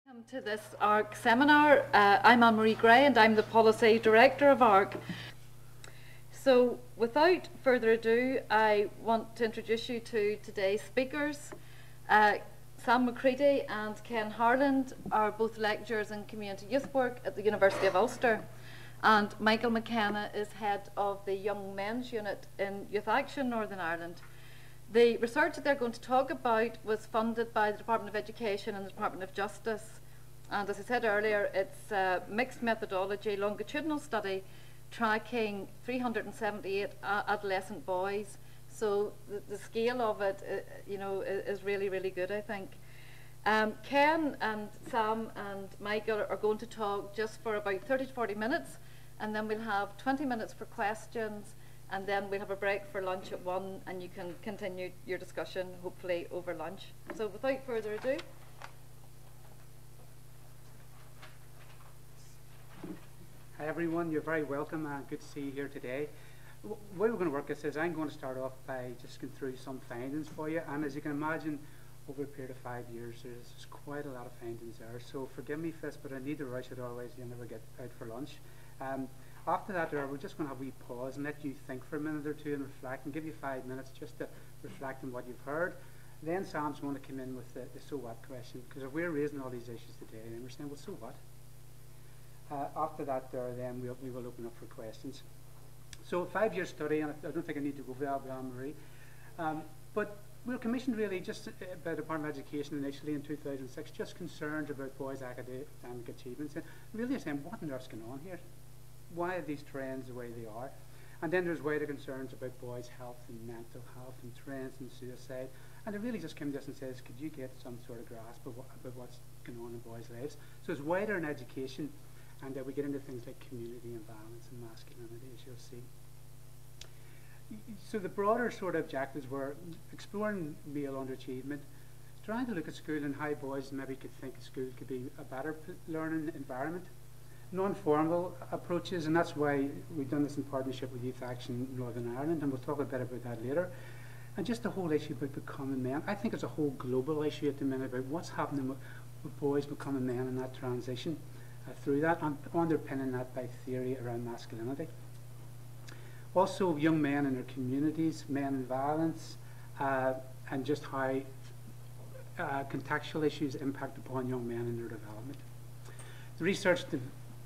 Welcome to this ARK seminar. I'm Anne-Marie Gray and I'm the Policy Director of ARK. So without further ado, I want to introduce you to today's speakers. Sam McCready and Ken Harland are both lecturers in community youth work at the University of Ulster. And Michael McKenna is head of the Young Men's Unit in YouthAction, Northern Ireland. The research that they're going to talk about was funded by the Department of Education and the Department of Justice. And as I said earlier, it's a mixed methodology, longitudinal study tracking 378 adolescent boys. So the scale of it, is really, really good, I think. Ken and Sam and Michael are going to talk just for about 30 to 40 minutes, and then we'll have 20 minutes for questions, and then we'll have a break for lunch at 1, and you can continue your discussion, hopefully, over lunch. So without further ado. Hi everyone, you're very welcome and good to see you here today. The way we're going to work this is I'm going to start off by just going through some findings for you, and as you can imagine, over a period of 5 years there's quite a lot of findings there, so forgive me for this, but I need to rush it, otherwise you'll never get out for lunch. After that we're just going to have a wee pause and let you think for a minute or two and reflect, and give you 5 minutes just to reflect on what you've heard. Then Sam's going to come in with the so what question, because if we're raising all these issues today and we're saying, well, so what? After that then we will open up for questions. So a 5-year study, and I don't think I need to go over that with Anne-Marie, but we were commissioned really just by the Department of Education initially in 2006, just concerned about boys' academic achievements, and really saying, what on earth's going on here? Why are these trends the way they are? And then there's wider concerns about boys' health and mental health and trends and suicide, and it really just came to us and says, could you get some sort of grasp of about what's going on in boys' lives? So it's wider in education, and we get into things like community and violence and masculinity, as you'll see. So the broader sort of objectives were exploring male underachievement, trying to look at school and how boys maybe could think school could be a better learning environment, non-formal approaches, and that's why we've done this in partnership with YouthAction Northern Ireland, and we'll talk a bit about that later. And just the whole issue about becoming men. I think it's a whole global issue at the minute about what's happening with boys becoming men in that transition. Through that, and underpinning that by theory around masculinity. Also, young men in their communities, men in violence, and just how contextual issues impact upon young men in their development. The research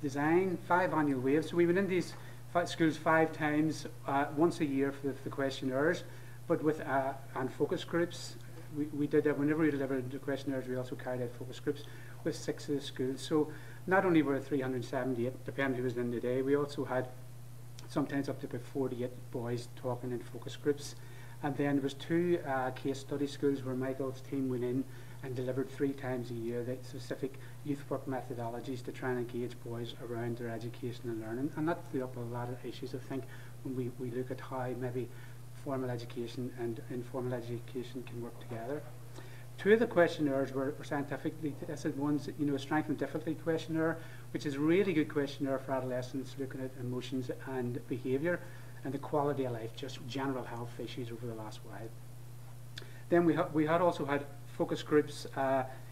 design, 5 annual waves. So we went in these schools 5 times, once a year for the questionnaires, but with and focus groups. We did that whenever we delivered the questionnaires. We also carried out focus groups with 6 of the schools. So not only were 378, depending who was in the day, we also had sometimes up to about 48 boys talking in focus groups. And then there was 2 case study schools where Michael's team went in and delivered 3 times a year the specific youth work methodologies to try and engage boys around their education and learning. And that threw up a lot of issues, I think, when we look at how maybe formal education and informal education can work together. 2 of the questionnaires were scientifically tested. One's, a strength and difficulty questionnaire, which is a really good questionnaire for adolescents looking at emotions and behaviour and the quality of life, just general health issues over the last while. Then we had also had focus groups,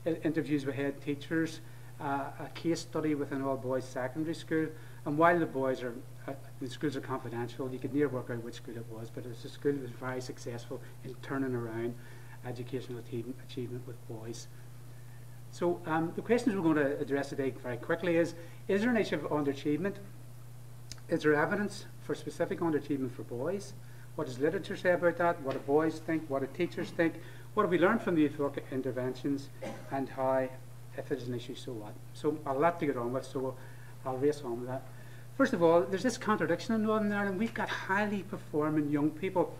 interviews with head teachers, a case study with an all-boys secondary school, and while the schools are confidential, you could near work out which school it was, but it was a school that was very successful in turning around educational achievement with boys. So the questions we're going to address today very quickly is there an issue of underachievement? Is there evidence for specific underachievement for boys? What does literature say about that? What do boys think? What do teachers think? What have we learned from the youth work interventions? And how, if it is an issue, so what? So a lot to get on with, so I'll race on with that. First of all, there's this contradiction in Northern Ireland. We've got highly performing young people.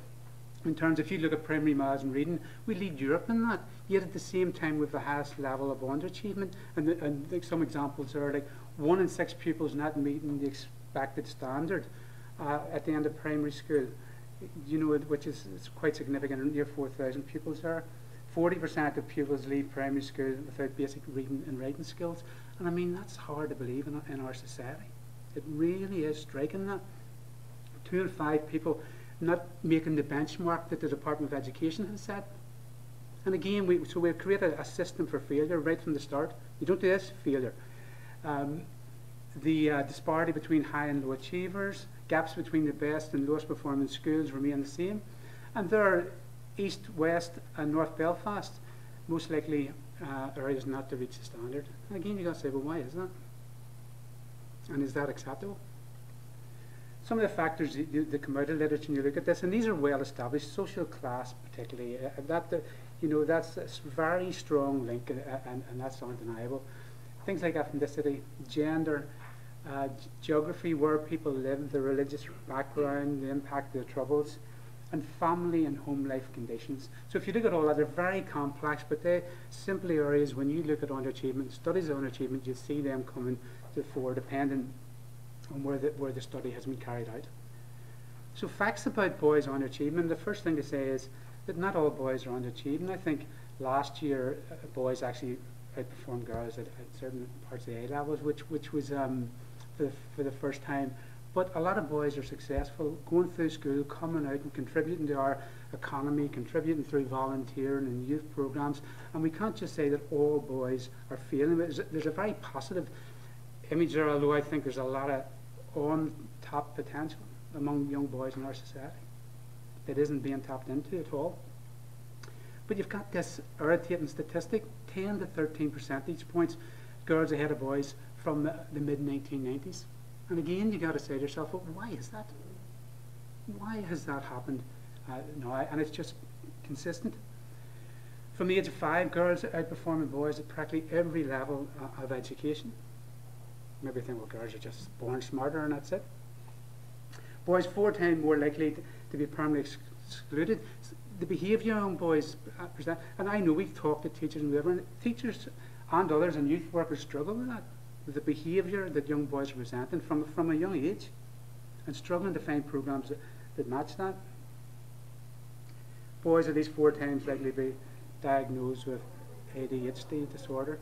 In terms, if you look at primary maths and reading, we lead Europe in that. Yet at the same time, with the highest level of underachievement, and some examples are like 1 in 6 pupils not meeting the expected standard at the end of primary school. Which is quite significant. Near 4,000 pupils there. 40% of pupils leave primary school without basic reading and writing skills, and I mean that's hard to believe in our society. It really is striking that 2 in 5 people not making the benchmark that the Department of Education has set. And again, we've created a system for failure right from the start. You don't do this, failure. The disparity between high and low achievers, gaps between the best and lowest performing schools remain the same. And there are East, West and North Belfast, most likely areas not to reach the standard. And again, you've got to say, well, why is that? And is that acceptable? Some of the factors that come out of literature, and you look at this, and these are well established, social class particularly, that's a very strong link, and that's undeniable. Things like ethnicity, gender, geography, where people live, the religious background, the impact of the troubles, and family and home life conditions. So if you look at all that, they're very complex, but they're simply areas when you look at underachievement, studies of underachievement, you see them coming to the fore depending on where the study has been carried out. So facts about boys' underachievement, the first thing to say is that not all boys are underachieving. I think last year boys actually outperformed girls at certain parts of the A levels, which was for the first time. But a lot of boys are successful, going through school, coming out and contributing to our economy, contributing through volunteering and youth programs. And we can't just say that all boys are failing. There's a very positive image there, although I think there's a lot of on-top potential among young boys in our society that isn't being tapped into at all. But you've got this irritating statistic, 10 to 13 percentage points girls ahead of boys from the mid-1990s. And again, you've got to say to yourself, well, why is that? Why has that happened now? And it's just consistent. From the age of 5, girls outperforming boys at practically every level of education. Maybe think, well, girls are just born smarter and that's it. Boys 4 times more likely to be permanently excluded. The behaviour among boys present, and I know we've talked to teachers and whatever, and teachers and others and youth workers struggle with that, with the behaviour that young boys are presenting from a young age, and struggling to find programs that match that. Boys at least 4 times likely to be diagnosed with ADHD disorder,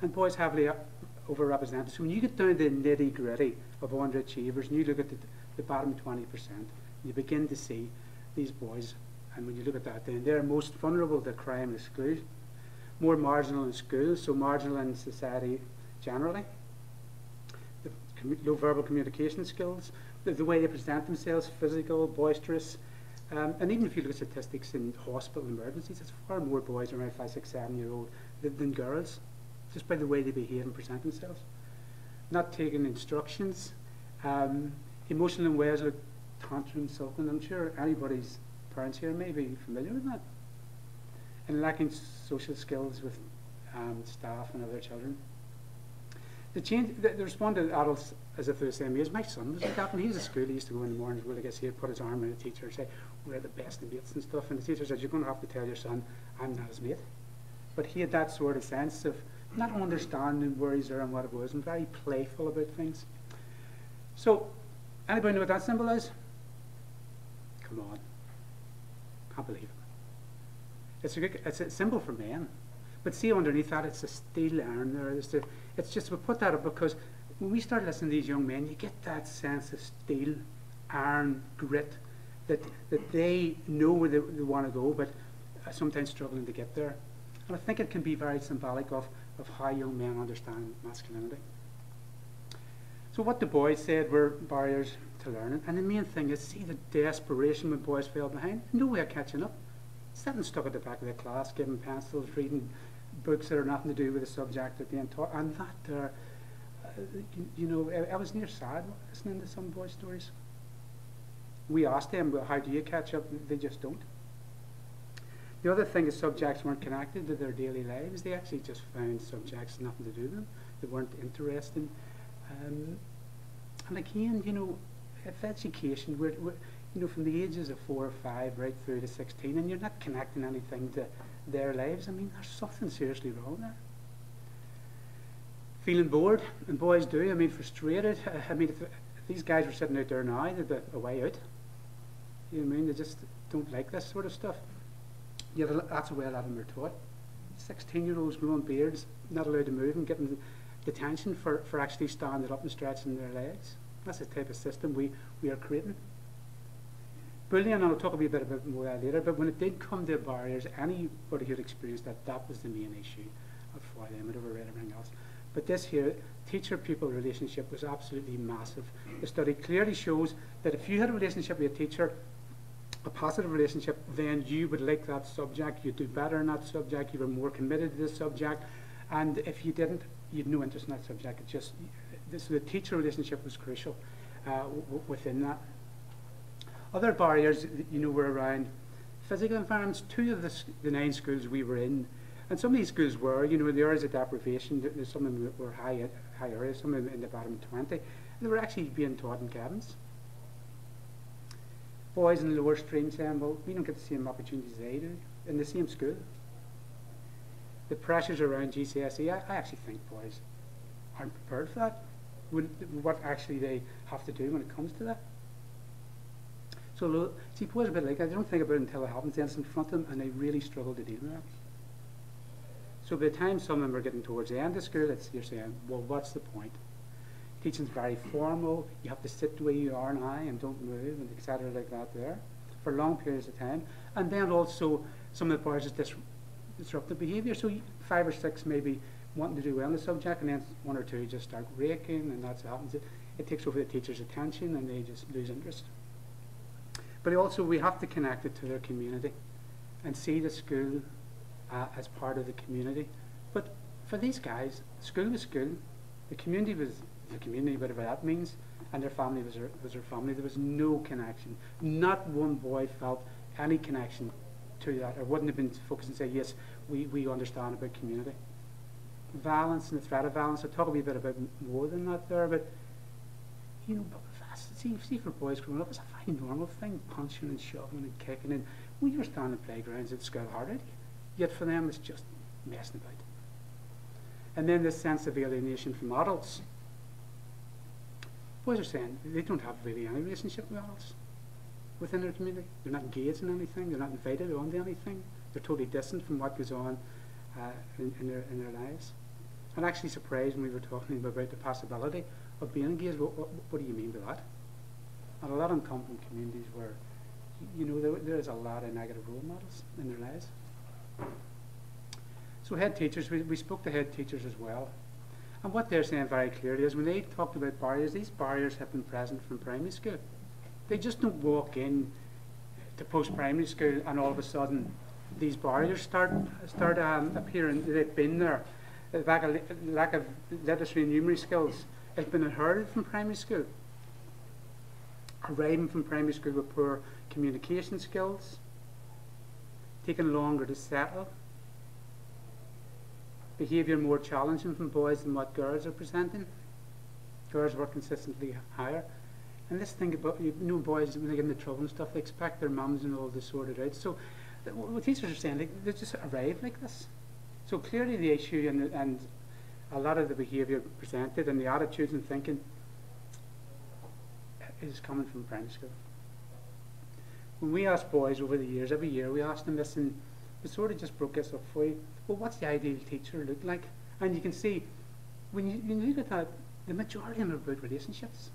and boys heavily overrepresented. So when you get down to the nitty-gritty of underachievers and you look at the bottom 20%, you begin to see these boys, and when you look at that, then they're most vulnerable to crime in school, more marginal in school, so marginal in society generally, the low verbal communication skills, the way they present themselves, physical, boisterous, and even if you look at statistics in hospital emergencies, it's far more boys around 5, 6, 7-year-old than girls, just by the way they behave and present themselves. Not taking instructions, emotional in ways like tantrum, sulking. I'm sure anybody's parents here may be familiar with that. And lacking social skills with staff and other children. They respond to adults as if they're the same age. My son was like that when he was at school. He used to go in the mornings, well, I guess he'd put his arm around the teacher and say, we're the best in mates and stuff. And the teacher said, you're going to have to tell your son, I'm not his mate. But he had that sort of sense of not understanding where he's there and what it was, and very playful about things. So, anybody know what that symbol is? Come on. Can't believe it. It's a symbol for men. But see underneath that, it's a steel iron there. It's just, we put that up because when we start listening to these young men, you get that sense of steel, iron, grit, that they know where they want to go, but sometimes struggling to get there. And I think it can be very symbolic of how young men understand masculinity. So what the boys said were barriers to learning, and the main thing is, see the desperation when boys fell behind. No way of catching up. Sitting stuck at the back of the class, giving pencils, reading books that are nothing to do with the subject they're being taught, and that, I was near sad listening to some boys' stories. We asked them, well, how do you catch up? They just don't. The other thing is subjects weren't connected to their daily lives. They actually just found subjects nothing to do with them. They weren't interesting. And again, if education, we're from the ages of 4 or 5 right through to 16, and you're not connecting anything to their lives, I mean, there's something seriously wrong there. Feeling bored, and boys do, frustrated. I mean, if these guys were sitting out there now, they'd be a way out. You know what I mean? They just don't like this sort of stuff. Yet that's the way a lot of them are taught. 16-year-olds growing beards, not allowed to move, and getting detention for actually standing up and stretching their legs. That's the type of system we are creating. Bullying, and I'll talk a wee bit about more that later, but when it did come to barriers, anybody who'd experienced that, that was the main issue for them. It overrid everything else. But this here, teacher-pupil relationship was absolutely massive. The study clearly shows that if you had a relationship with a teacher, a positive relationship, then you would like that subject, you'd do better in that subject, you were more committed to this subject, and if you didn't, you'd no interest in that subject. It just, so the teacher relationship was crucial within that. Other barriers, were around physical environments. 2 of the 9 schools we were in, and some of these schools were, the areas of deprivation, some of them were high areas, some of them in the bottom 20. They were actually being taught in cabins. Boys in the lower stream saying, well, we don't get the same opportunities they do in the same school. The pressures around GCSE, I actually think boys aren't prepared for that, what actually they have to do when it comes to that. So, see, boys are a bit like that. They don't think about it until it happens, then it's in front of them, and they really struggle to deal with that. So by the time some of them are getting towards the end of school, you're saying, well, what's the point? Teaching's very formal, you have to sit the way you are now and don't move, and etc. like that there, for long periods of time. And then also, some of the boys is disruptive behaviour, so 5 or 6 maybe wanting to do well in the subject, and then 1 or 2 just start raking, and that's what happens. It takes over the teacher's attention, and they just lose interest. But also, we have to connect it to their community and see the school as part of the community. But for these guys, school was school, the community was the community, whatever that means, and their family was their family. There was no connection. Not one boy felt any connection to that, or wouldn't have been focused and say, yes, we understand about community. Violence and the threat of violence, I'll talk a wee bit about more than that there, but see for boys growing up, it's a very normal thing, punching and shoving and kicking, and we were standing in playgrounds at school hard, yet for them it's just messing about. And then this sense of alienation from adults. Boys are saying they don't have really any relationship with adults within their community. They're not engaged in anything, they're not invited onto anything, they're totally distant from what goes on in their lives. I'm actually surprised when we were talking about the possibility of being engaged. What do you mean by that? And a lot of them come from communities where, there is a lot of negative role models in their lives. So head teachers, we spoke to head teachers as well. And what they're saying very clearly is when they talked about barriers, these barriers have been present from primary school. They just don't walk in to post-primary school and all of a sudden these barriers start appearing. They've been there. The lack of literacy and numeracy skills has been inherited from primary school. Arriving from primary school with poor communication skills, taking longer to settle, behaviour more challenging from boys than what girls are presenting. Girls were consistently higher. And this thing about, boys, when they get into trouble and stuff, they expect their mums and all to sort it out. So what teachers are saying, they just arrive like this. So clearly the issue and a lot of the behaviour presented and the attitudes and thinking is coming from primary school. When we asked boys over the years, every year we asked them this, and we sort of just broke this up for you. Well, what's the ideal teacher look like? And you can see, when you look at that, the majority of them are about relationships.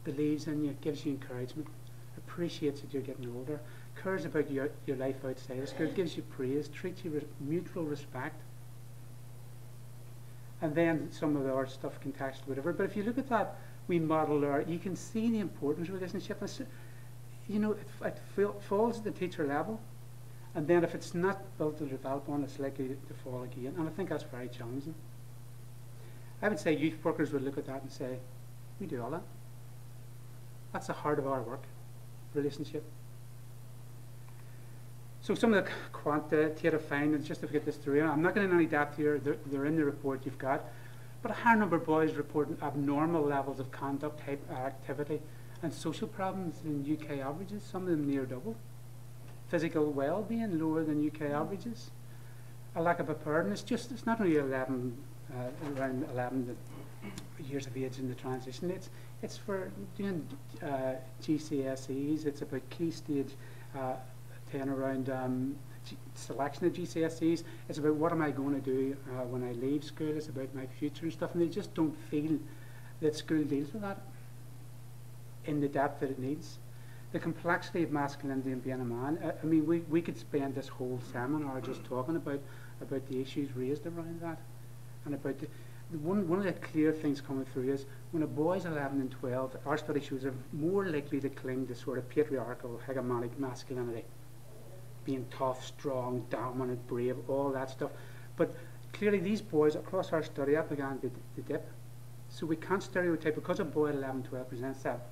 Believes in you, gives you encouragement, appreciates that you're getting older, cares about your life outside of school, gives you praise, treats you with mutual respect. And then some of the other stuff, contextual, whatever. But if you look at that we model there, you can see the importance of relationship. It falls at the teacher level, and then if it's not built to develop on, it's likely to fall again. And I think that's very challenging. I would say youth workers would look at that and say, we do all that. That's the heart of our work, relationship. So some of the quantitative findings, just to get this through, I'm not going into any depth here, they're in the report you've got, but a higher number of boys reporting abnormal levels of conduct, type activity, and social problems in UK averages, some of them near double. Physical well-being lower than UK averages. A lack of preparedness, it's not only around 11 years of age in the transition, it's for doing GCSEs, it's about key stage 10 around selection of GCSEs. It's about what am I going to do when I leave school. It's about my future and stuff, and they just don't feel that school deals with that. in the depth that it needs. The complexity of masculinity and being a man. I mean, we could spend this whole seminar just talking about the issues raised around that, and about one of the clear things coming through is when a boy's 11 and 12, our study shows they're more likely to cling to sort of patriarchal, hegemonic masculinity, being tough, strong, dominant, brave, all that stuff. But clearly these boys across our study, that began to dip. So we can't stereotype because a boy at 11, 12 presents that.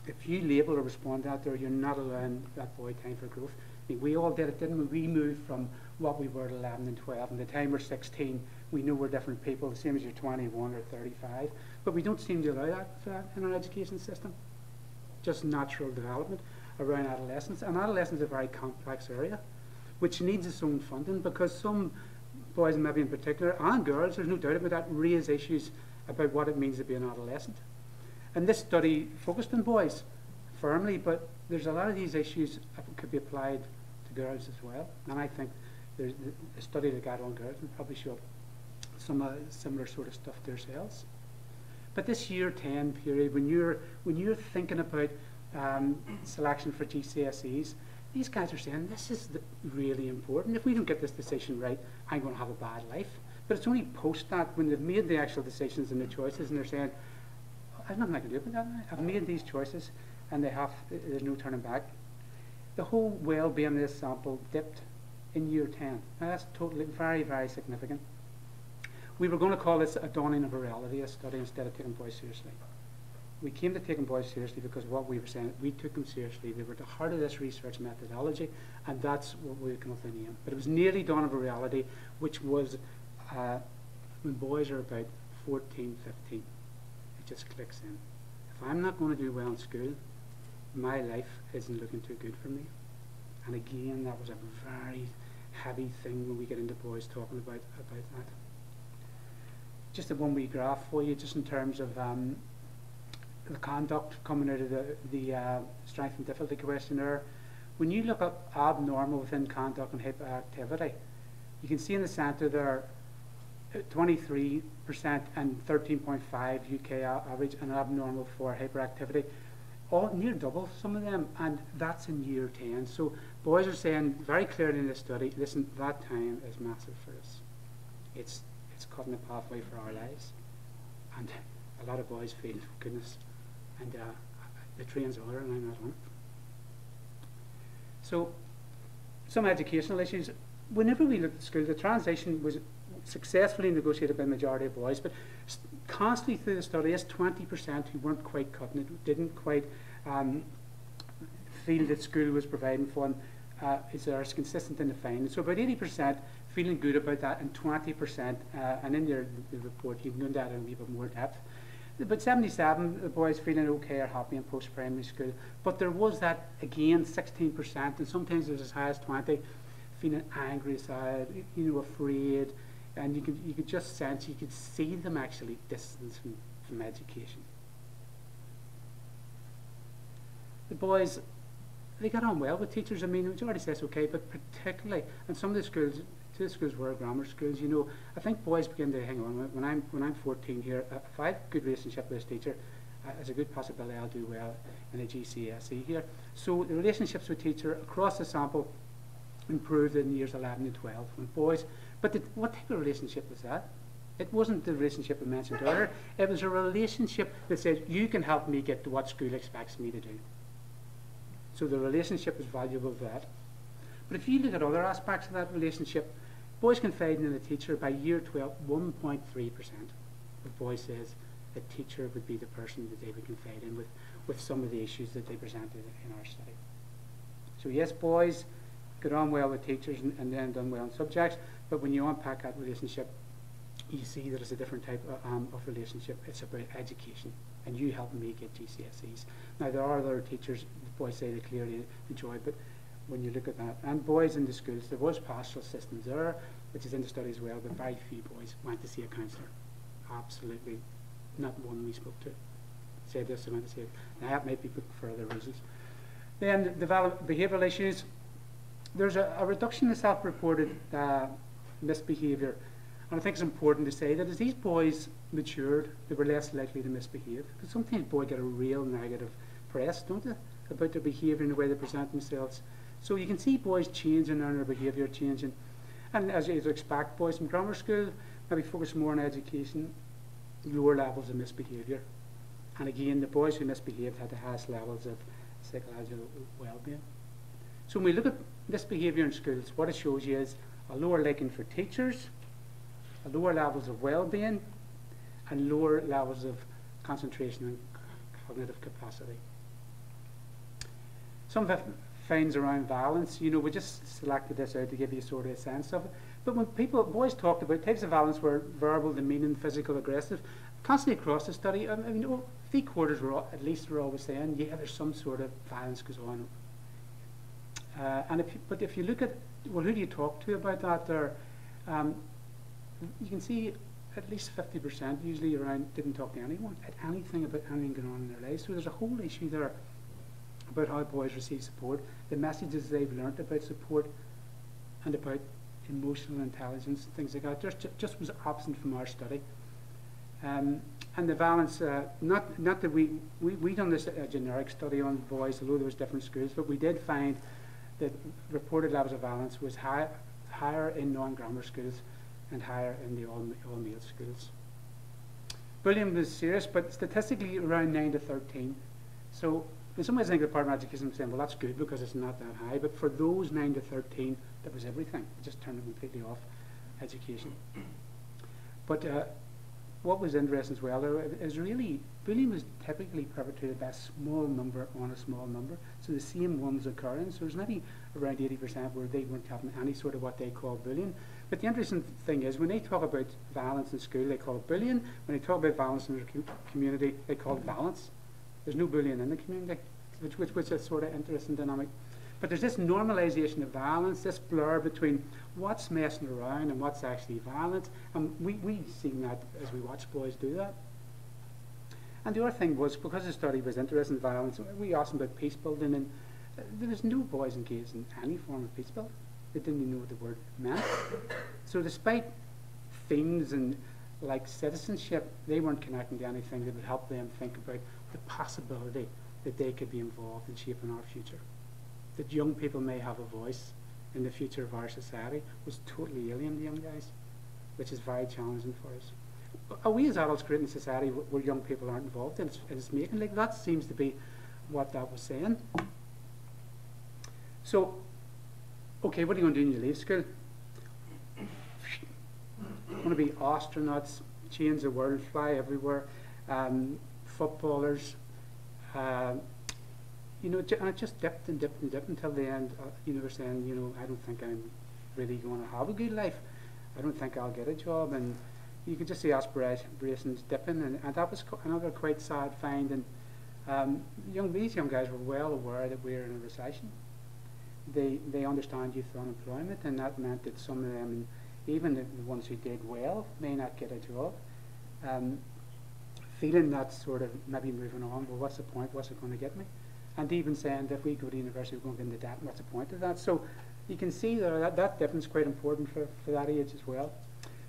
If you label or respond to that there, you're not allowing that boy time for growth. I mean, we all did it, didn't we? We moved from what we were at 11 and 12, and the time we're 16, we know we're different people, the same as you're 21 or 35. But we don't seem to allow that in our education system. Just natural development around adolescence. And adolescence is a very complex area, which needs its own funding, because some boys, maybe in particular, and girls, there's no doubt about that, raise issues about what it means to be an adolescent. And this study focused on boys firmly, but there's a lot of these issues that could be applied to girls as well. And I think there's a study that got on girls and probably show some similar sort of stuff to ourselves. But this year 10 period, when you're thinking about selection for GCSEs, these guys are saying this is really important. If we don't get this decision right, I'm going to have a bad life. But it's only post that, when they've made the actual decisions and the choices, and they're saying, I've nothing I can do about that now. I've made these choices, and there's no turning back. The whole well-being of this sample dipped in year 10. Now that's totally very, very significant. We were going to call this a dawning of a reality, a study, instead of taking boys seriously. We came to taking boys seriously because what we were saying, we took them seriously. They were at the heart of this research methodology, and that's what we come with the name. But it was nearly dawn of a reality, which was when boys are about 14, 15. It just clicks in. If I'm not going to do well in school, my life isn't looking too good for me. And again, that was a very heavy thing when we get into boys talking about that. Just a one wee graph for you, just in terms of the conduct coming out of the strength and difficulty questionnaire. When you look up abnormal within conduct and hyperactivity, you can see in the centre there 23% and 13.5 UK average, and abnormal for hyperactivity. All near double, some of them, and that's in year 10. So boys are saying very clearly in this study, listen, that time is massive for us. It's cutting a pathway for our lives. And a lot of boys feel, goodness, and the train's on her and I'm not on it. So some educational issues. Whenever we looked at school, the transition was successfully negotiated by the majority of boys, but constantly through the study is 20% who weren't quite cutting it, didn't quite feel that school was providing for them, is consistent in the findings. So about 80% feeling good about that, and 20%, and in the report you can go into that in a wee bit more depth. But 77 the boys feeling okay or happy in post-primary school, but there was that again 16%, and sometimes it was as high as 20, feeling angry, sad, afraid, and you could just sense, you could see them actually distance from education. The boys, they got on well with teachers. I mean, the majority says okay, but particularly, and some of the schools, two of the schools were grammar schools, I think boys begin to hang on. When I'm 14 here, if I have a good relationship with this teacher, there's a good possibility I'll do well in a GCSE here. So the relationships with teacher across the sample improved in years 11 and 12 with boys. But what type of relationship was that? It wasn't the relationship I mentioned earlier. It was a relationship that said, you can help me get to what school expects me to do. So the relationship is valuable for that. But if you look at other aspects of that relationship, boys confiding in a teacher by year 12, 1.3% of boys says a teacher would be the person that they would confide in with some of the issues that they presented in our study. So yes, boys got on well with teachers and then done well in subjects, but when you unpack that relationship, you see that it's a different type of relationship. It's about education, and you help me get GCSEs. Now there are other teachers, the boys say they clearly enjoy, but when you look at that, and boys in the schools, there was pastoral systems there, which is in the study as well, but very few boys went to see a counsellor. Absolutely not one we spoke to said this, I went to see it. Now that might be for other reasons. Then develop behavioural issues. There's a reduction in self-reported misbehaviour, and I think it's important to say that as these boys matured, they were less likely to misbehave, because sometimes boys get a real negative press, don't they, about their behaviour and the way they present themselves. So you can see boys changing and their behaviour changing. And as you'd expect, boys in grammar school maybe focus more on education, lower levels of misbehaviour. And again, the boys who misbehaved had the highest levels of psychological well-being. So when we look at misbehaviour in schools, what it shows you is a lower liking for teachers, a lower levels of well-being, and lower levels of concentration and cognitive capacity. Some of the finds around violence, you know, we just selected this out to give you sort of a sense of it. But when boys talked about types of violence were verbal, demeaning, physical, aggressive, constantly across the study, I mean, 3/4 were at least were always saying, yeah, there's some sort of violence goes on. But if you look at, well, who do you talk to about that there? You can see at least 50% usually around didn't talk to anyone, at anything about anything going on in their lives. So there's a whole issue there about how boys receive support, the messages they've learnt about support, and about emotional intelligence, things like that. Just was absent from our study. And the violence, not that we done this generic study on boys, although there was different schools, but we did find that reported levels of violence was higher in non-grammar schools and higher in the all-male schools. Bullying was serious, but statistically around 9 to 13. So in some ways I think the Department of Education is saying, well, that's good because it's not that high, but for those 9 to 13, that was everything. It just turned it completely off education. But what was interesting as well is really bullying was typically perpetrated by a small number on a small number, so the same ones occurring. So there's maybe around 80% where they weren't having any sort of what they call bullying. But the interesting thing is when they talk about violence in school, they call it bullying. When they talk about violence in their community, they call it violence. There's no bullying in the community, which is sort of interesting dynamic. But there's this normalisation of violence, this blur between what's messing around and what's actually violent. And we've seen that as we watch boys do that. And the other thing was, because the study was interested in violence, we asked them about peace building, and there was no boys engaged in any form of peace building. They didn't even know what the word meant. So despite themes and like citizenship, they weren't connecting to anything that would help them think about the possibility that they could be involved in shaping our future. That young people may have a voice in the future of our society was totally alien to young guys, which is very challenging for us. Are we as adults creating a society where young people aren't involved in its making? Like, that seems to be what that was saying. So, okay, what are you going to do when you leave school? Want to be astronauts, change the world, fly everywhere, footballers. You know, and it just dipped and dipped and dipped until the end. You know, they're saying, you know, I don't think I'm really going to have a good life. I don't think I'll get a job. And you could just see aspirations dipping, and that was another quite sad find. And these young guys were well aware that we were in a recession. They understand youth unemployment, and that meant that some of them, even the ones who did well, may not get a job. Feeling that sort of maybe moving on, well, what's the point? What's it going to get me? And even saying that if we go to university, we're going to get into debt, and what's the point of that? So you can see that difference is quite important for that age as well.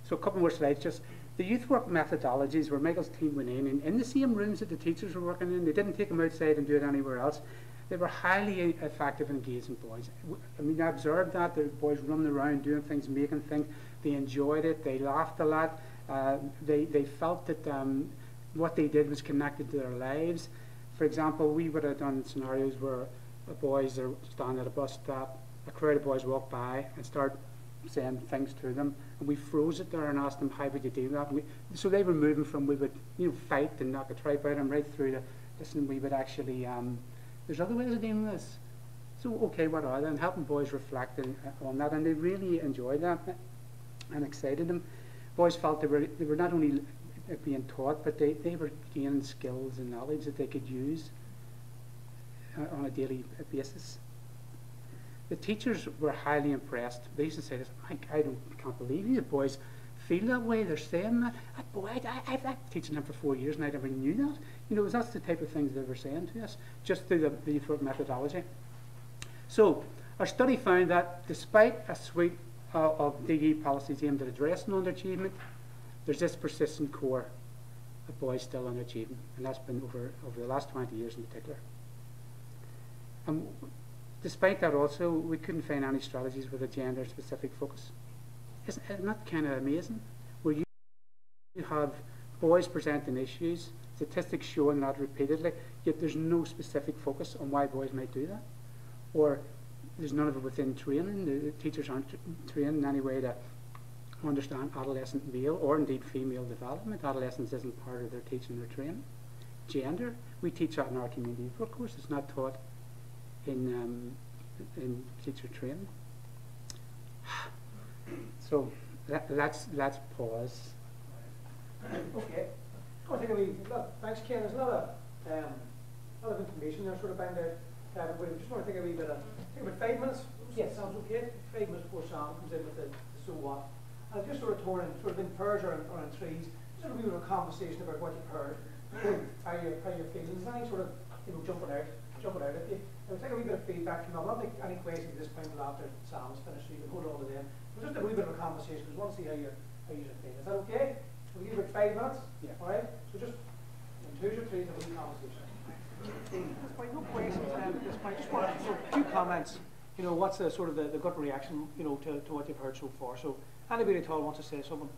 So a couple more slides. Just the youth work methodologies where Michael's team went in the same rooms that the teachers were working in. They didn't take them outside and do it anywhere else. They were highly effective in engaging boys. I mean, I observed that. The boys running around, doing things, making things. They enjoyed it. They laughed a lot. They felt that what they did was connected to their lives. For example, we would have done scenarios where boys are standing at a bus stop, a crowd of boys walk by and start saying things to them, and we froze it there and asked them, how would you do that? So they were moving from, we would fight and knock a tripe out of them, right through to, listen, we would actually, there's other ways of doing this. So, okay, what are they? And helping boys reflect on that, and they really enjoyed that and excited them. Boys felt they were not only being taught, but they were gaining skills and knowledge that they could use on a daily basis. The teachers were highly impressed. They used to say this, I can't believe you boys feel that way. They're saying that. I've been teaching them for 4 years and I never knew that. You know, that's the type of things they were saying to us, just through the youth work methodology. So, our study found that despite a suite of DE policies aimed at addressing underachievement, there's this persistent core of boys still underachieving, and that's been over the last 20 years in particular. Despite that also, we couldn't find any strategies with a gender-specific focus. Isn't that kind of amazing? Where you have boys presenting issues, statistics showing that repeatedly, yet there's no specific focus on why boys might do that. Or there's none of it within training. The teachers aren't trained in any way to understand adolescent male or indeed female development. Adolescence isn't part of their teaching or training. Gender, we teach that in our community info course. It's not taught in teacher training. So let's pause. Okay. I think thanks, Ken. There's a lot of information there sort of banged out. But I just want to take a wee bit of, about 5 minutes. Yes, sounds okay. 5 minutes before Sam comes in with the so what. I've just sort of torn in sort of in pairs or in threes. Sort of a wee bit of a conversation about what you've heard, how you're feeling. Is there any sort of jumping out at you? I'll take a wee bit of feedback from them. I'll not make any questions at this point until after Sam's finished, so you can hold on to them. But just a wee bit of a conversation because we want to see how you're feeling. Is that okay? We'll give you about 5 minutes. Yeah. All right. So just in 2 or 3 a wee conversation. That's fine. No questions at this point. Just want a few comments. What's the sort of the gut reaction, to what you've heard so far. So anybody at all wants to say something,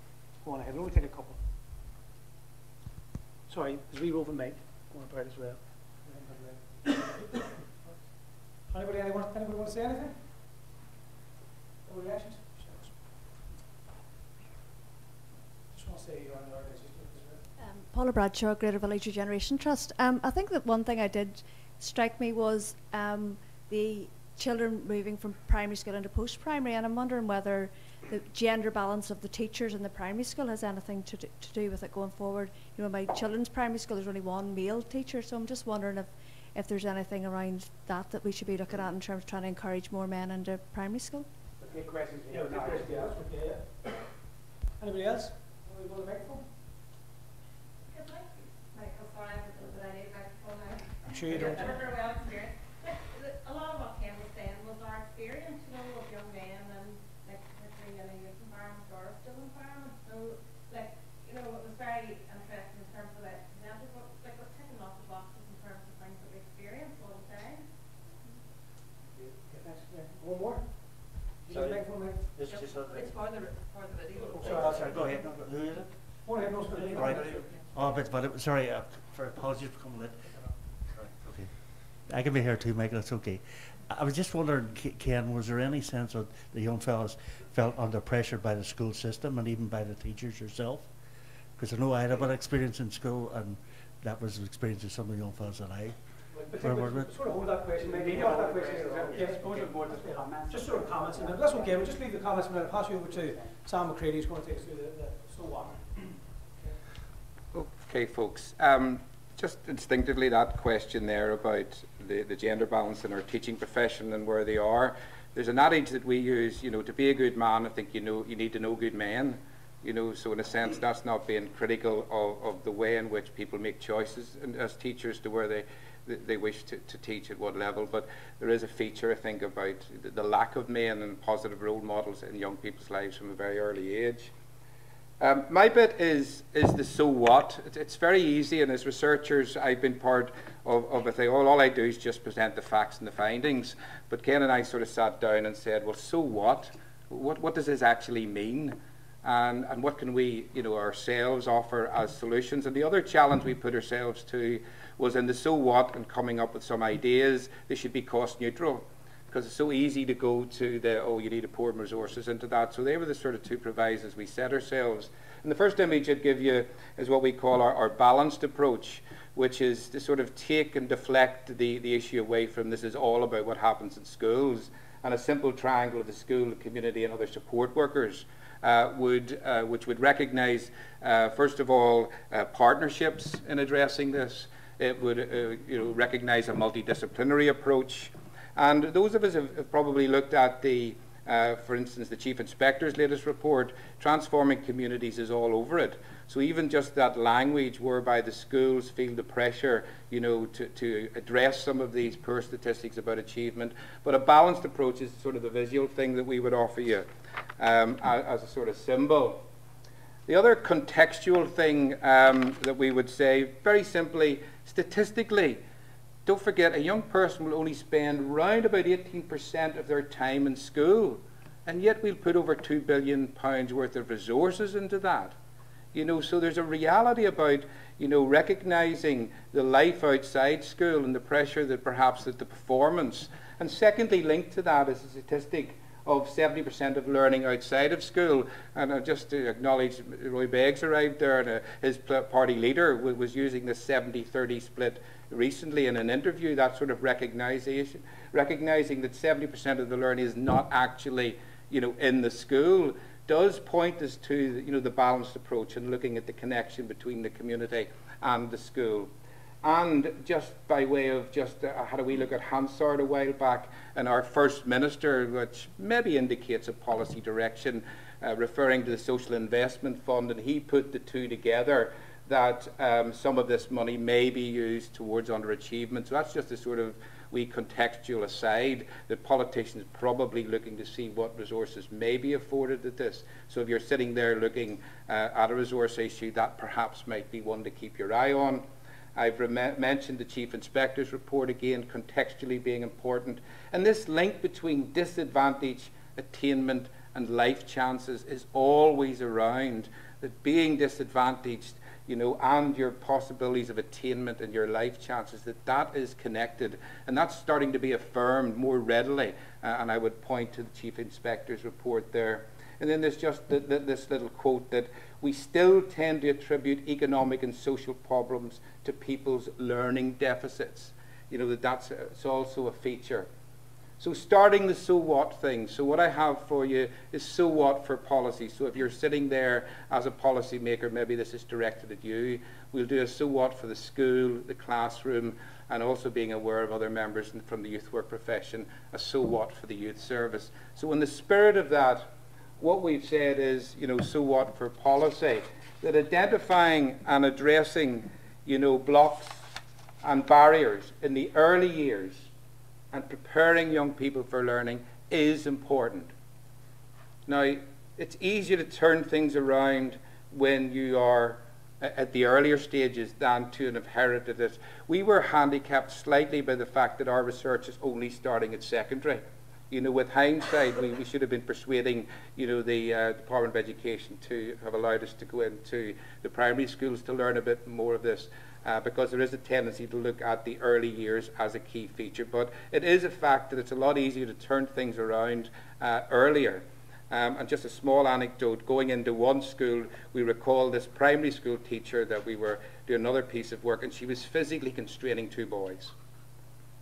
go on ahead. We'll only take a couple. Sorry, there's a wee roving mic going about as well. Anybody want to say anything? No reactions? Just want to say you're on the organisation. Paula Bradshaw, Greater Village Regeneration Trust. I think that one thing I did strike me was the children moving from primary school into post-primary, and I'm wondering whether the gender balance of the teachers in the primary school has anything to do with it going forward. In my children's primary school there's only one male teacher, so I'm just wondering if there's anything around that we should be looking at in terms of trying to encourage more men into primary school. Okay, questions here. Yeah. Anybody else? Anybody want a microphone? I'm sure you don't. A lot of what Ken was saying was our experience, of young men and particularly in a youth environment or a still environment. So, it was very interesting in terms of examples, but we're ticking lots of boxes in terms of things that we experience all the time. One more. Sorry. It's for the video. Sorry, go ahead. Who is it? Go ahead, no, sorry. Right. Oh, sorry, for apologies for coming late. Okay. I can be here too, Michael, it's okay. I was just wondering, Ken, was there any sense that the young fellas felt under pressure by the school system and even by the teachers yourself? Because I know I had a bit of experience in school, and that was the experience of some of the young fellas that I worked with. Sort of hold that question, maybe. Just sort of comments, and that's okay. We'll just leave the comments and then I'll pass you over to Sam McCready, who's going to take us through the so what. Okay, folks. Just instinctively, that question there about the gender balance in our teaching profession and where they are. There's an adage that we use, to be a good man, I think you need to know good men. So in a sense, that's not being critical of the way in which people make choices and as teachers to where they wish to teach at what level. But there is a feature, I think, about the lack of men and positive role models in young people's lives from a very early age. My bit is the so what. It's very easy, and as researchers, I've been part of a thing. All I do is just present the facts and the findings. But Ken and I sort of sat down and said, well, so what? What does this actually mean? And what can we, ourselves offer as solutions? And the other challenge we put ourselves to was in the so what and coming up with some ideas. They should be cost neutral, because it's so easy to go to you need to pour resources into that. So they were the sort of two provisos we set ourselves. And the first image I'd give you is what we call our balanced approach, which is to sort of take and deflect the issue away from this is all about what happens in schools, and a simple triangle of the school, the community and other support workers which would recognise, first of all, partnerships in addressing this. It would recognise a multidisciplinary approach. And those of us have probably looked at for instance, the Chief Inspector's latest report. Transforming communities is all over it. So even just that language whereby the schools feel the pressure, to address some of these poor statistics about achievement. But a balanced approach is sort of the visual thing that we would offer you as a sort of symbol. The other contextual thing that we would say, very simply, statistically, don't forget, a young person will only spend round about 18% of their time in school, and yet we'll put over £2 billion worth of resources into that. You know, so there's a reality about, you know, recognising the life outside school and the pressure that perhaps that the performance. And secondly, linked to that is a statistic of 70% of learning outside of school. And just to acknowledge, Roy Beggs arrived there, and his party leader was using this 70-30 split recently in an interview, that sort of recognising that 70% of the learning is not actually, you know, in the school, does point us to, you know, the balanced approach and looking at the connection between the community and the school. And just by way of just how do we look at Hansard a while back, and our First Minister, which maybe indicates a policy direction, referring to the Social Investment Fund, and he put the two together, that some of this money may be used towards underachievement. So that's just a sort of wee contextual aside, that politicians are probably looking to see what resources may be afforded at this. So if you're sitting there looking at a resource issue, that perhaps might be one to keep your eye on. I've mentioned the Chief Inspector's report again, contextually being important. And this link between disadvantage, attainment, and life chances is always around, that being disadvantaged, you know, and your possibilities of attainment and your life chances, that is connected. And that's starting to be affirmed more readily. And I would point to the Chief Inspector's report there. And then there's just this little quote that we still tend to attribute economic and social problems to people's learning deficits. You know, it's also a feature. So starting the so what thing. So what I have for you is so what for policy. So if you're sitting there as a policy maker, maybe this is directed at you. We'll do a so what for the school, the classroom, and also being aware of other members from the youth work profession, a so what for the youth service. So in the spirit of that, what we've said is, you know, so what for policy, that identifying and addressing, you know, blocks and barriers in the early years and preparing young people for learning is important. Now, it's easier to turn things around when you are at the earlier stages than to have inherited it. We were handicapped slightly by the fact that our research is only starting at secondary. You know, with hindsight, we should have been persuading, you know, the Department of Education to have allowed us to go into the primary schools to learn a bit more of this, because there is a tendency to look at the early years as a key feature. But it is a fact that it's a lot easier to turn things around earlier. And just a small anecdote, going into one school, we recall this primary school teacher that we were doing another piece of work, and she was physically constraining 2 boys.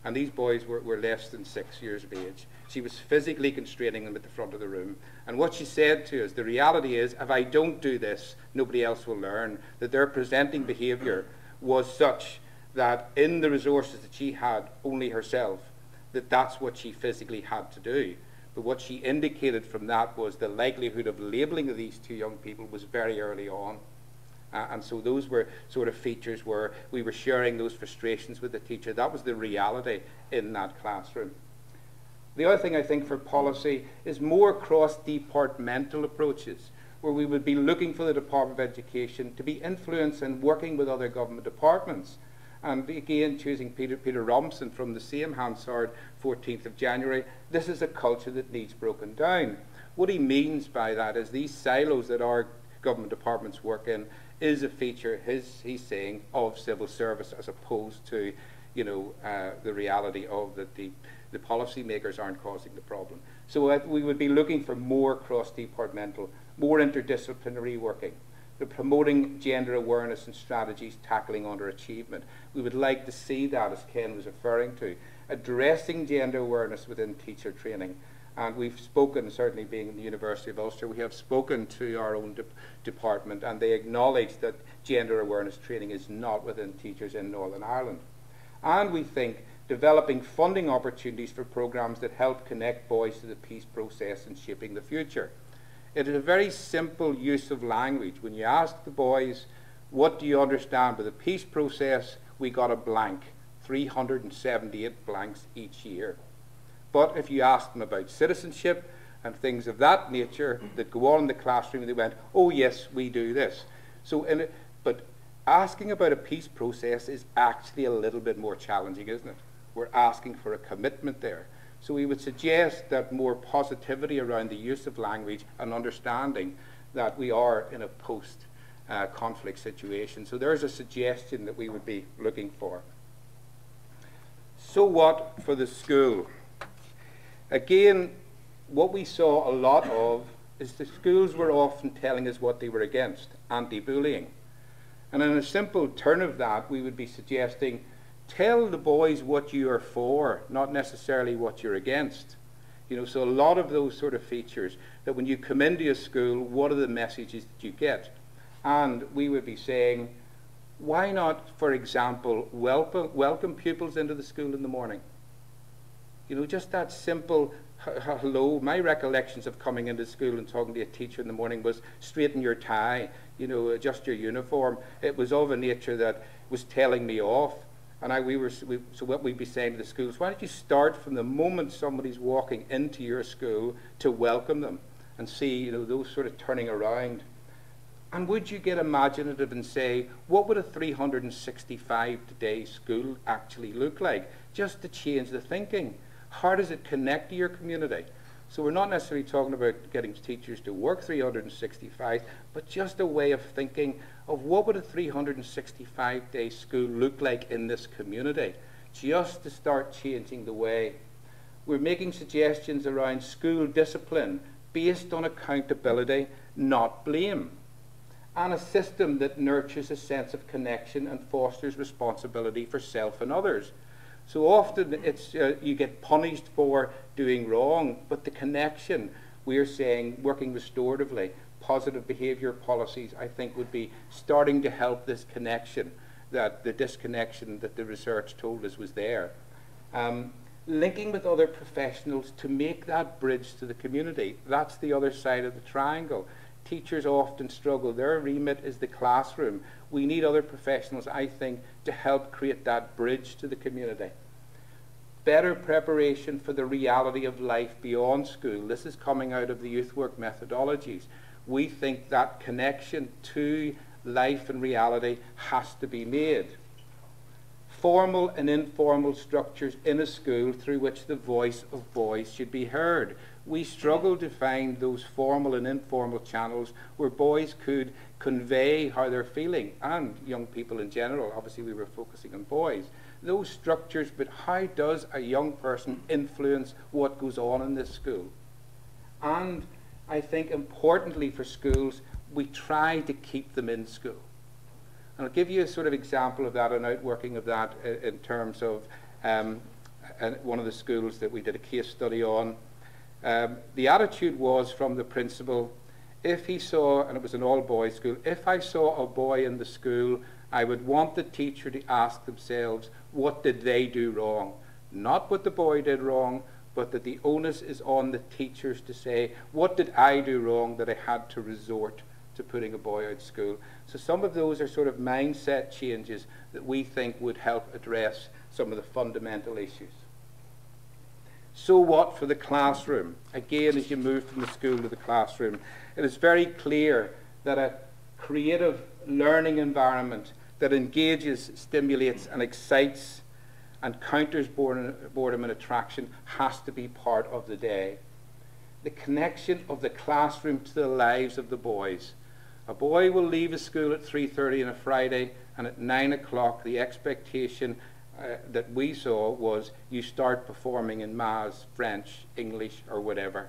And these boys were less than 6 years of age. She was physically constraining them at the front of the room. And what she said to us, the reality is, if I don't do this, nobody else will learn. That their presenting behaviour was such that in the resources that she had, only herself, that's what she physically had to do. But what she indicated from that was the likelihood of labelling of these 2 young people was very early on. And so those were sort of features where we were sharing those frustrations with the teacher. That was the reality in that classroom. The other thing I think for policy is more cross-departmental approaches, where we would be looking for the Department of Education to be influenced and working with other government departments. And again, choosing Peter Robinson from the same Hansard, 14th of January, this is a culture that needs broken down. What he means by that is these silos that our government departments work in is a feature, he's saying, of civil service, as opposed to, you know, the reality of that the policy makers aren't causing the problem. So we would be looking for more cross-departmental, more interdisciplinary working, the promoting gender awareness and strategies tackling underachievement. We would like to see that, as Ken was referring to, addressing gender awareness within teacher training. And we've spoken, certainly being in the University of Ulster, we have spoken to our own department, and they acknowledge that gender awareness training is not within teachers in Northern Ireland. And we think developing funding opportunities for programmes that help connect boys to the peace process and shaping the future. It is a very simple use of language. When you ask the boys, what do you understand by the peace process, we got a blank, 378 blanks each year. But if you ask them about citizenship and things of that nature that go on in the classroom, they went, oh yes, we do this. So, but asking about a peace process is actually a little bit more challenging, isn't it? We're asking for a commitment there. So we would suggest that more positivity around the use of language and understanding that we are in a post-conflict situation. So there's a suggestion that we would be looking for. So what for the school? Again, what we saw a lot of is the schools were often telling us what they were against, anti-bullying. And in a simple turn of that, we would be suggesting, tell the boys what you are for, not necessarily what you're against. You know, so a lot of those sort of features, that when you come into a school, what are the messages that you get? And we would be saying, why not, for example, welcome pupils into the school in the morning? You know, just that simple hello. My recollections of coming into school and talking to a teacher in the morning was straighten your tie, you know, adjust your uniform. It was of a nature that was telling me off. And so what we'd be saying to the schools, why don't you start from the moment somebody's walking into your school to welcome them and see, you know, those sort of turning around. And would you get imaginative and say, what would a 365-day school actually look like? Just to change the thinking. How does it connect to your community? So we're not necessarily talking about getting teachers to work 365, but just a way of thinking of what would a 365-day school look like in this community, just to start changing the way. We're making suggestions around school discipline based on accountability, not blame, and a system that nurtures a sense of connection and fosters responsibility for self and others. So often it's you get punished for doing wrong, but the connection, we're saying, working restoratively, positive behaviour policies, I think would be starting to help this connection, that the disconnection that the research told us was there. Linking with other professionals to make that bridge to the community. That's the other side of the triangle. Teachers often struggle. Their remit is the classroom. We need other professionals, I think, to help create that bridge to the community. Better preparation for the reality of life beyond school. This is coming out of the youth work methodologies. We think that connection to life and reality has to be made. Formal and informal structures in a school through which the voice of boys should be heard. We struggle to find those formal and informal channels where boys could convey how they're feeling, and young people in general. Obviously we were focusing on boys. Those structures, but how does a young person influence what goes on in this school? And I think importantly for schools, we try to keep them in school. And I'll give you a sort of example of that, an outworking of that in terms of one of the schools that we did a case study on. The attitude was from the principal, if he saw, and it was an all-boys school, if I saw a boy in the school, I would want the teacher to ask themselves, what did they do wrong? Not what the boy did wrong, but that the onus is on the teachers to say, what did I do wrong that I had to resort to putting a boy out of school? So some of those are sort of mindset changes that we think would help address some of the fundamental issues. So what for the classroom? Again, as you move from the school to the classroom, it is very clear that a creative learning environment that engages, stimulates and excites and counters boredom and attraction has to be part of the day. The connection of the classroom to the lives of the boys. A boy will leave a school at 3:30 on a Friday, and at 9 o'clock the expectation that we saw was you start performing in maths, French, English or whatever.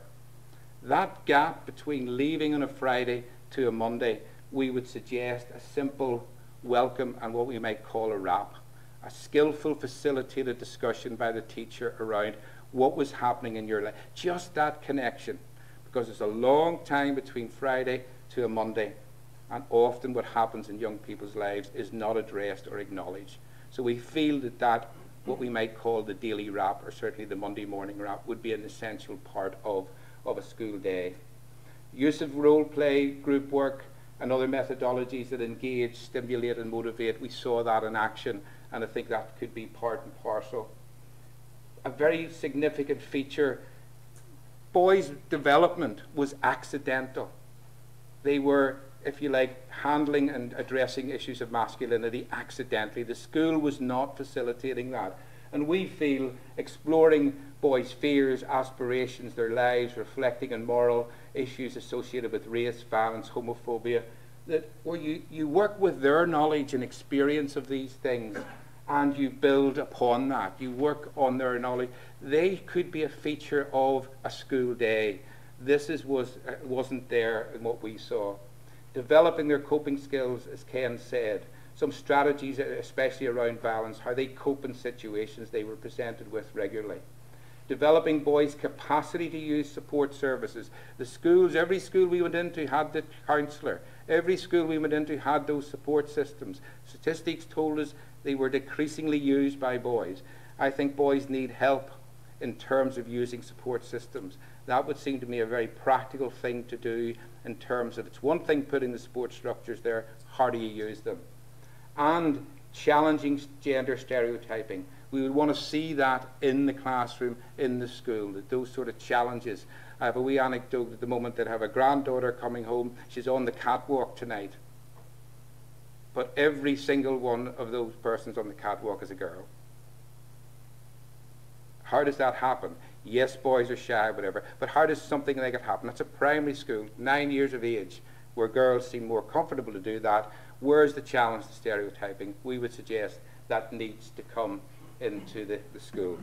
That gap between leaving on a Friday to a Monday, we would suggest a simple welcome and what we might call a wrap. A skillful facilitated discussion by the teacher around what was happening in your life. Just that connection, because it's a long time between Friday to a Monday, and often what happens in young people's lives is not addressed or acknowledged. So we feel that what we might call the daily wrap, or certainly the Monday morning wrap, would be an essential part of a school day. Use of role play, group work, and other methodologies that engage, stimulate and motivate. We saw that in action, and I think that could be part and parcel. A very significant feature, boys' development was accidental. They were if you like, handling and addressing issues of masculinity accidentally. The school was not facilitating that. And we feel exploring boys' fears, aspirations, their lives, reflecting on moral issues associated with race, violence, homophobia, that where you work with their knowledge and experience of these things and you build upon that, you work on their knowledge, they could be a feature of a school day. This wasn't there in what we saw. Developing their coping skills, as Ken said, some strategies, especially around violence, how they cope in situations they were presented with regularly. Developing boys' capacity to use support services. The schools, every school we went into had the counsellor. Every school we went into had those support systems. Statistics told us they were decreasingly used by boys. I think boys need help in terms of using support systems. That would seem to me a very practical thing to do in terms of, it's one thing putting the support structures there, how do you use them? And challenging gender stereotyping. We would want to see that in the classroom, in the school, that those sort of challenges. I have a wee anecdote at the moment that I have a granddaughter coming home. She's on the catwalk tonight. But every single one of those persons on the catwalk is a girl. How does that happen? Yes, boys are shy, whatever, but how does something like it happen? That's a primary school, 9 years of age, where girls seem more comfortable to do that. Where's the challenge to stereotyping? We would suggest that needs to come into the school.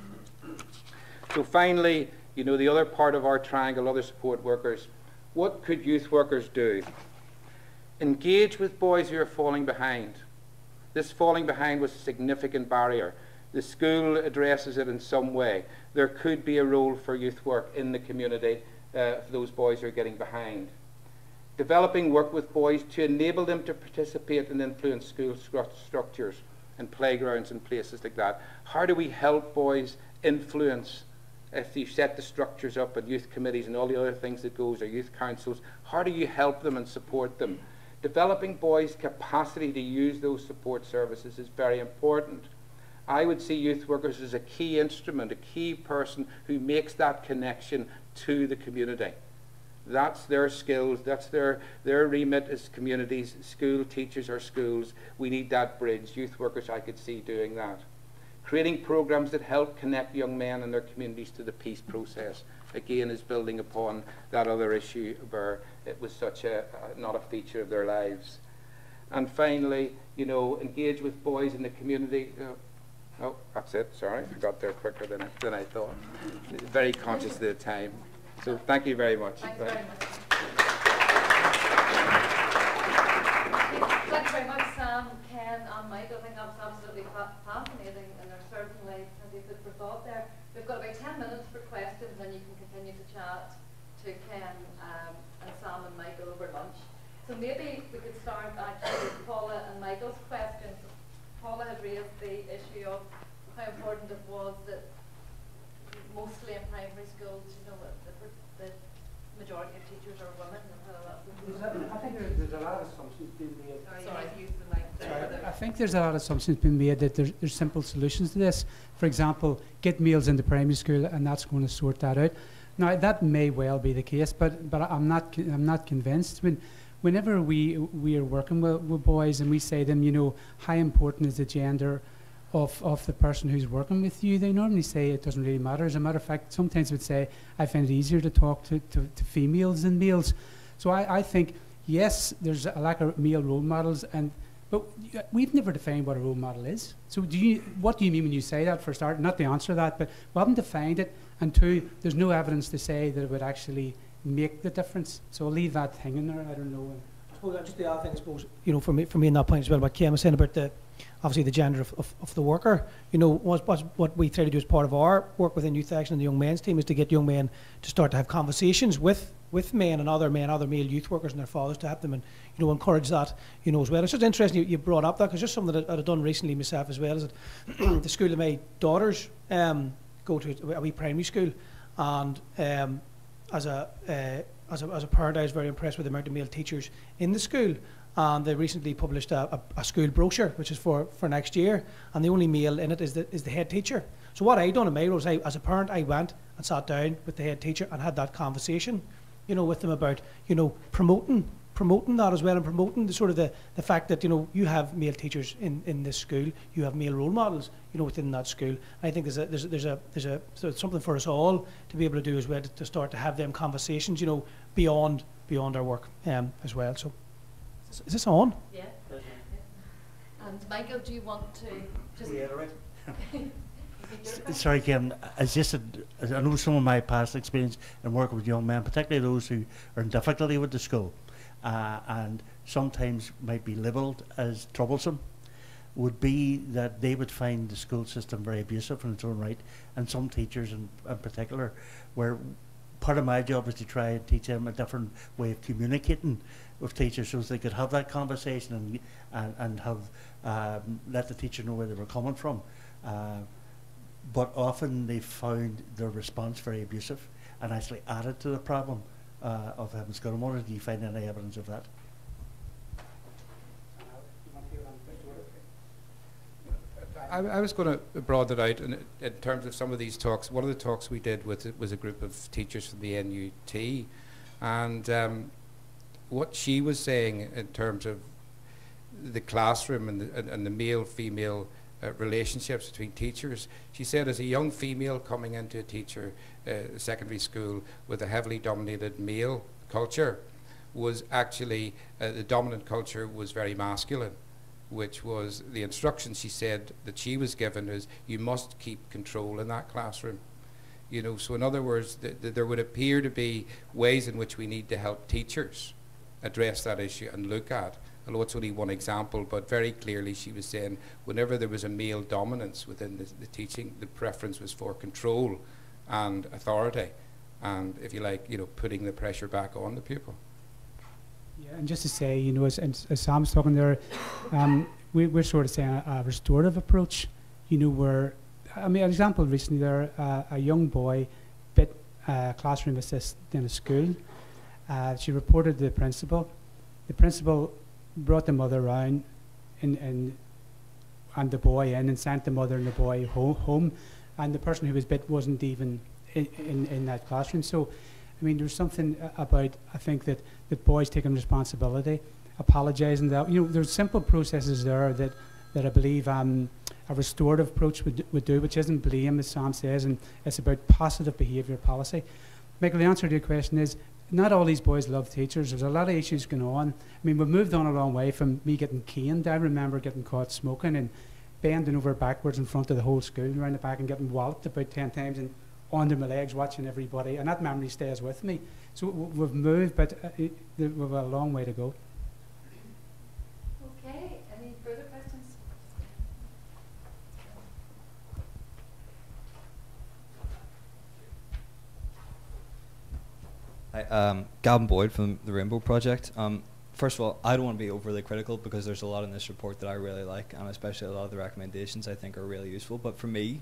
So finally, you know, the other part of our triangle, other support workers, what could youth workers do? Engage with boys who are falling behind. This falling behind was a significant barrier. The school addresses it in some way. There could be a role for youth work in the community for those boys who are getting behind. Developing work with boys to enable them to participate and influence school structures and playgrounds and places like that. How do we help boys influence, if you set the structures up and youth committees and all the other things that goes, or youth councils, how do you help them and support them? Developing boys' capacity to use those support services is very important. I would see youth workers as a key instrument, a key person who makes that connection to the community. That's their skills, that's their remit as communities, school teachers or schools. We need that bridge. Youth workers, I could see doing that. Creating programs that help connect young men and their communities to the peace process. Again, is building upon that other issue where it was such not a feature of their lives. And finally, you know, engage with boys in the community. Oh, that's it. Sorry, I got there quicker than I thought. Very conscious of the time. So thank you very much. Thanks very much. Thank you very much, Sam, Ken and Mike. I think that was absolutely fascinating, and there's certainly plenty of food for thought there. We've got about 10 minutes for questions, and you can continue to chat to Ken and Sam and Michael over lunch. So maybe we could start actually with Paula and Michael's questions. Paula had raised the issue of how important it was that mostly in primary schools, you know, the majority of teachers are women. I think there's a lot of assumptions being made. Sorry. I think there's a lot of assumptions being made that there's simple solutions to this. For example, get males into primary school and that's going to sort that out. Now that may well be the case, but I'm not convinced. Whenever we are working with boys and we say to them, you know, how important is the gender of the person who's working with you, they normally say it doesn't really matter. As a matter of fact, sometimes would say, I find it easier to talk to females than males. So I think, yes, there's a lack of male role models, but we've never defined what a role model is. So what do you mean when you say that, for a start? Not the answer to that, but we haven't defined it. And two, there's no evidence to say that it would actually make the difference. So I'll leave that hanging there. I don't know. Well, just the other thing, I suppose, you know, for me in that point as well, what Kim was saying about obviously the gender of the worker, you know, what we try to do as part of our work within YouthAction and the young men's team is to get young men to start to have conversations with men and other male youth workers and their fathers, to help them and, you know, encourage that, you know, as well. It's just interesting you brought up that, because just something that I've done recently myself as well is that the school that my daughters go to, a wee primary school, and as a parent I was very impressed with the amount of male teachers in the school. And they recently published a school brochure, which is for next year, and the only male in it is the head teacher. So what I done in my role is, as a parent, I went and sat down with the head teacher and had that conversation, you know, with them about, you know, promoting promoting that as well, and promoting the sort of the fact that, you know, you have male teachers in this school, you have male role models, you know, within that school. I think there's something for us all to be able to do as well, to start to have them conversations, you know, beyond our work as well. So is this on? Yeah. And Michael, do you want to just reiterate? Sorry, Kim. It's just I know some of my past experience in working with young men, particularly those who are in difficulty with the school, and sometimes might be labelled as troublesome, would be that they would find the school system very abusive in its own right, and some teachers in particular, where part of my job is to try and teach them a different way of communicating with teachers, so they could have that conversation and have let the teacher know where they were coming from. But often they found their response very abusive and actually added to the problem of having school. I wonder, do you find any evidence of that? I was going to broaden it out in terms of some of these talks. One of the talks we did was a group of teachers from the NUT, and what she was saying in terms of the classroom and the male-female relationships between teachers. She said, as a young female coming into a secondary school with a heavily dominated male culture, was actually the dominant culture was very masculine, which was the instruction she said that she was given is you must keep control in that classroom. You know, so in other words, there would appear to be ways in which we need to help teachers address that issue and look at. Although it's only one example, but very clearly she was saying whenever there was a male dominance within the teaching, the preference was for control and authority, and if you like, you know, putting the pressure back on the pupil. Yeah, and just to say, you know, as Sam's talking there, we're sort of saying a restorative approach, you know, where, I mean, an example recently there, a young boy bit a classroom assistant in a school. She reported to the principal. The principal brought the mother around and the boy in and sent the mother and the boy home, and the person who was bit wasn't even in that classroom. So, I mean, there's something about, I think, that boys taking responsibility, apologising. That, you know, there's simple processes there that I believe a restorative approach would do, which isn't blame, as Sam says, and it's about positive behaviour policy. Michael, the answer to your question is, not all these boys love teachers. There's a lot of issues going on. I mean, we've moved on a long way from me getting caned. I remember getting caught smoking and bending over backwards in front of the whole school and around the back and getting walloped about 10 times and under my legs watching everybody. And that memory stays with me. So we've moved, but we've a long way to go. Okay, any further questions? Hi, Gavin Boyd from the Rainbow Project. First of all, I don't want to be overly critical because there's a lot in this report that I really like, and especially a lot of the recommendations I think are really useful. But for me,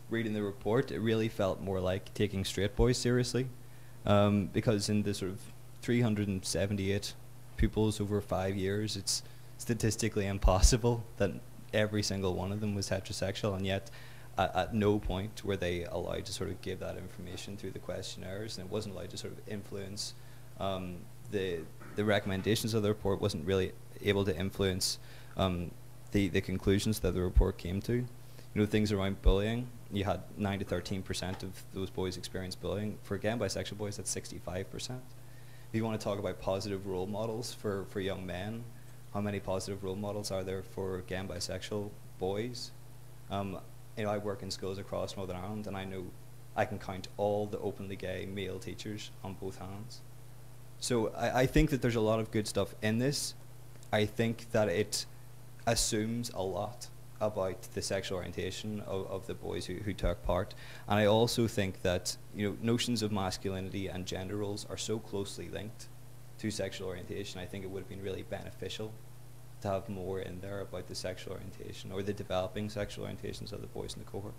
reading the report, it really felt more like taking straight boys seriously, because in the sort of 378 pupils over 5 years, it's statistically impossible that every single one of them was heterosexual, and yet at no point were they allowed to sort of give that information through the questionnaires, and it wasn't allowed to sort of influence the recommendations of the report, wasn't really able to influence the conclusions that the report came to. You know, things around bullying, you had 9 to 13% of those boys experience bullying. For again bisexual boys, that's 65%. If you want to talk about positive role models for young men, how many positive role models are there for gay and bisexual boys? You know, I work in schools across Northern Ireland, and I know I can count all the openly gay male teachers on both hands. So I think that there's a lot of good stuff in this. I think that it assumes a lot about the sexual orientation of the boys who took part. And I also think that, you know, notions of masculinity and gender roles are so closely linked to sexual orientation. I think it would have been really beneficial to have more in there about the sexual orientation or the developing sexual orientations of the boys in the cohort.